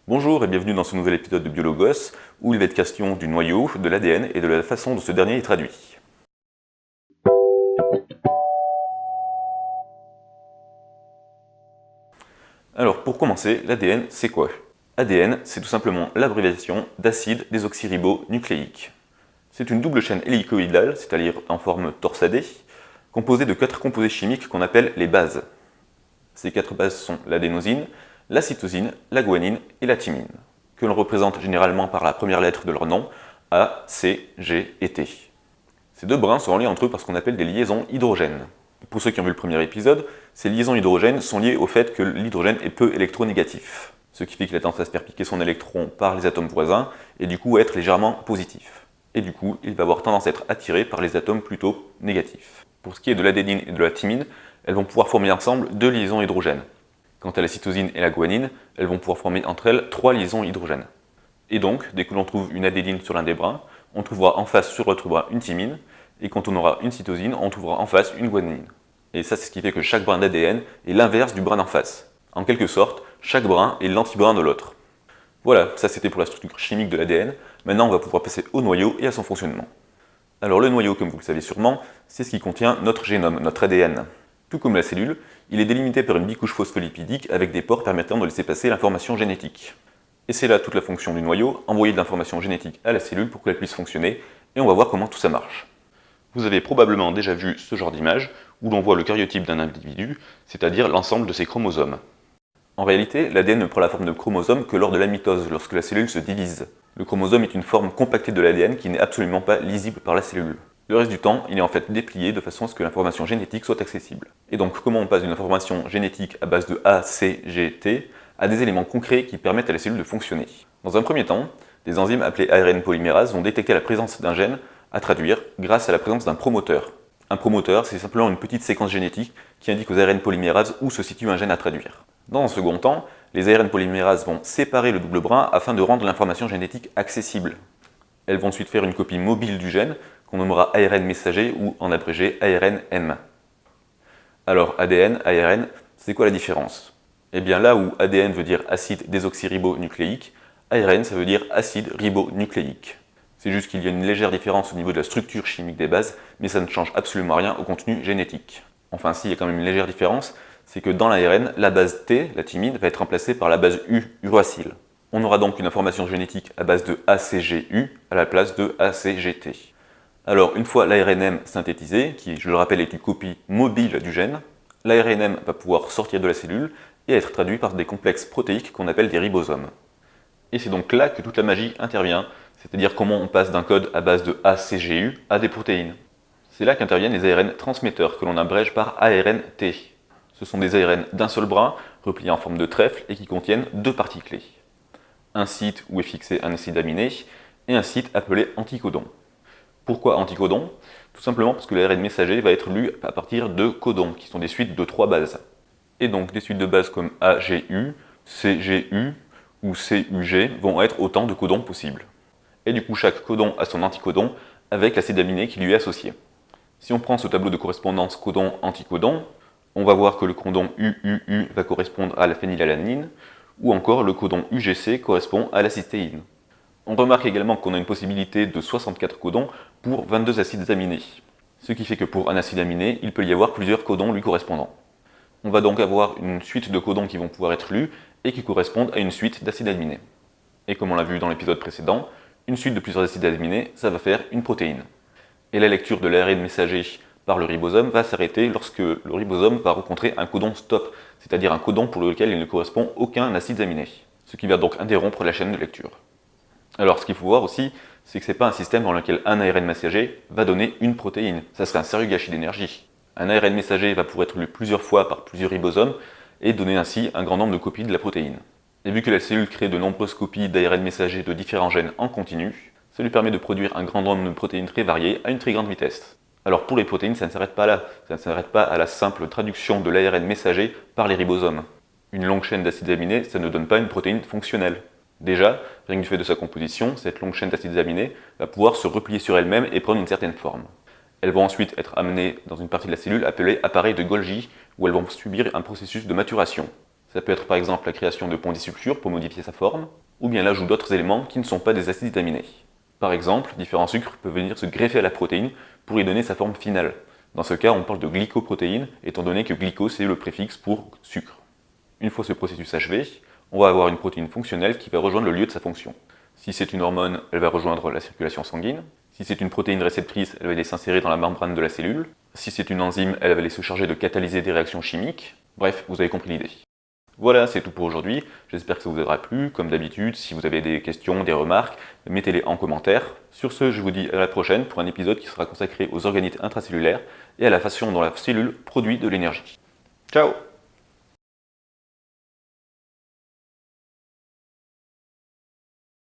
Bonjour et bienvenue dans ce nouvel épisode de Biologos, où il va être question du noyau, de l'ADN et de la façon dont ce dernier est traduit. Alors pour commencer, l'ADN c'est quoi? ADN c'est tout simplement l'abréviation d'acide désoxyribonucléique. C'est une double chaîne hélicoïdale, c'est-à-dire en forme torsadée, composée de 4 composés chimiques qu'on appelle les bases. Ces 4 bases sont l'adénosine, la cytosine, la guanine et la thymine, que l'on représente généralement par la première lettre de leur nom, A, C, G et T. Ces deux brins sont reliés entre eux par ce qu'on appelle des liaisons hydrogènes. Pour ceux qui ont vu le premier épisode, ces liaisons hydrogènes sont liées au fait que l'hydrogène est peu électronégatif, ce qui fait qu'il a tendance à se faire piquer son électron par les atomes voisins et du coup être légèrement positif. Et du coup, il va avoir tendance à être attiré par les atomes plutôt négatifs. Pour ce qui est de l'adénine et de la thymine, elles vont pouvoir former ensemble 2 liaisons hydrogènes. Quant à la cytosine et la guanine, elles vont pouvoir former entre elles 3 liaisons hydrogènes. Et donc, dès que l'on trouve une adénine sur l'un des brins, on trouvera en face sur l'autre brin une thymine, et quand on aura une cytosine, on trouvera en face une guanine. Et ça, c'est ce qui fait que chaque brin d'ADN est l'inverse du brin d'en face. En quelque sorte, chaque brin est l'antibrin de l'autre. Voilà, ça c'était pour la structure chimique de l'ADN. Maintenant, on va pouvoir passer au noyau et à son fonctionnement. Alors le noyau, comme vous le savez sûrement, c'est ce qui contient notre génome, notre ADN. Tout comme la cellule, il est délimité par une bicouche phospholipidique avec des pores permettant de laisser passer l'information génétique. Et c'est là toute la fonction du noyau, envoyer de l'information génétique à la cellule pour qu'elle puisse fonctionner, et on va voir comment tout ça marche. Vous avez probablement déjà vu ce genre d'image, où l'on voit le karyotype d'un individu, c'est-à-dire l'ensemble de ses chromosomes. En réalité, l'ADN ne prend la forme de chromosome que lors de la mitose, lorsque la cellule se divise. Le chromosome est une forme compactée de l'ADN qui n'est absolument pas lisible par la cellule. Le reste du temps, il est en fait déplié de façon à ce que l'information génétique soit accessible. Et donc, comment on passe d'une information génétique à base de A, C, G, T à des éléments concrets qui permettent à la cellule de fonctionner? Dans un premier temps, des enzymes appelées ARN polymérase vont détecter la présence d'un gène à traduire grâce à la présence d'un promoteur. Un promoteur, c'est simplement une petite séquence génétique qui indique aux ARN polymérases où se situe un gène à traduire. Dans un second temps, les ARN polymérases vont séparer le double brin afin de rendre l'information génétique accessible. Elles vont ensuite faire une copie mobile du gène qu'on nommera ARN messager ou en abrégé ARN-M. Alors ADN, ARN, c'est quoi la différence? Eh bien là où ADN veut dire acide désoxyribonucléique, ARN ça veut dire acide ribonucléique. C'est juste qu'il y a une légère différence au niveau de la structure chimique des bases, mais ça ne change absolument rien au contenu génétique. Enfin si, il y a quand même une légère différence, c'est que dans l'ARN, la base T, la thymine, va être remplacée par la base U, uracile. On aura donc une information génétique à base de ACGU à la place de ACGT. Alors une fois l'ARN-M synthétisé, qui je le rappelle est une copie mobile du gène, l'ARN-M va pouvoir sortir de la cellule et être traduit par des complexes protéiques qu'on appelle des ribosomes. Et c'est donc là que toute la magie intervient, c'est-à-dire comment on passe d'un code à base de ACGU à des protéines. C'est là qu'interviennent les ARN transmetteurs, que l'on abrège par ARN-T. Ce sont des ARN d'un seul brin, repliés en forme de trèfle et qui contiennent 2 parties clés. Un site où est fixé un acide aminé et un site appelé anticodon. Pourquoi anticodon? Tout simplement parce que l'ARN messager va être lu à partir de codons, qui sont des suites de 3 bases. Et donc des suites de bases comme AGU, CGU ou CUG vont être autant de codons possibles. Et du coup chaque codon a son anticodon avec l'acide aminé qui lui est associé. Si on prend ce tableau de correspondance codon-anticodon, on va voir que le codon UUU va correspondre à la phénylalanine, ou encore le codon UGC correspond à la cystéine. On remarque également qu'on a une possibilité de 64 codons pour 22 acides aminés, ce qui fait que pour un acide aminé, il peut y avoir plusieurs codons lui correspondant. On va donc avoir une suite de codons qui vont pouvoir être lus et qui correspondent à une suite d'acides aminés. Et comme on l'a vu dans l'épisode précédent, une suite de plusieurs acides aminés, ça va faire une protéine. Et la lecture de l'ARN messager par le ribosome va s'arrêter lorsque le ribosome va rencontrer un codon stop, c'est-à-dire un codon pour lequel il ne correspond aucun acide aminé, ce qui va donc interrompre la chaîne de lecture. Alors ce qu'il faut voir aussi, c'est que ce n'est pas un système dans lequel un ARN messager va donner une protéine, ça serait un sérieux gâchis d'énergie. Un ARN messager va pouvoir être lu plusieurs fois par plusieurs ribosomes et donner ainsi un grand nombre de copies de la protéine. Et vu que la cellule crée de nombreuses copies d'ARN messagers de différents gènes en continu, ça lui permet de produire un grand nombre de protéines très variées à une très grande vitesse. Alors pour les protéines, ça ne s'arrête pas là, ça ne s'arrête pas à la simple traduction de l'ARN messager par les ribosomes. Une longue chaîne d'acides aminés, ça ne donne pas une protéine fonctionnelle. Déjà, rien que du fait de sa composition, cette longue chaîne d'acides aminés va pouvoir se replier sur elle-même et prendre une certaine forme. Elles vont ensuite être amenées dans une partie de la cellule appelée appareil de Golgi, où elles vont subir un processus de maturation. Ça peut être par exemple la création de ponts disulfure pour modifier sa forme, ou bien l'ajout d'autres éléments qui ne sont pas des acides aminés. Par exemple, différents sucres peuvent venir se greffer à la protéine pour y donner sa forme finale. Dans ce cas, on parle de glycoprotéine, étant donné que glyco c'est le préfixe pour sucre. Une fois ce processus achevé, on va avoir une protéine fonctionnelle qui va rejoindre le lieu de sa fonction. Si c'est une hormone, elle va rejoindre la circulation sanguine. Si c'est une protéine réceptrice, elle va aller s'insérer dans la membrane de la cellule. Si c'est une enzyme, elle va aller se charger de catalyser des réactions chimiques. Bref, vous avez compris l'idée. Voilà, c'est tout pour aujourd'hui. J'espère que ça vous aura plu. Comme d'habitude, si vous avez des questions, des remarques, mettez-les en commentaire. Sur ce, je vous dis à la prochaine pour un épisode qui sera consacré aux organites intracellulaires et à la façon dont la cellule produit de l'énergie. Ciao!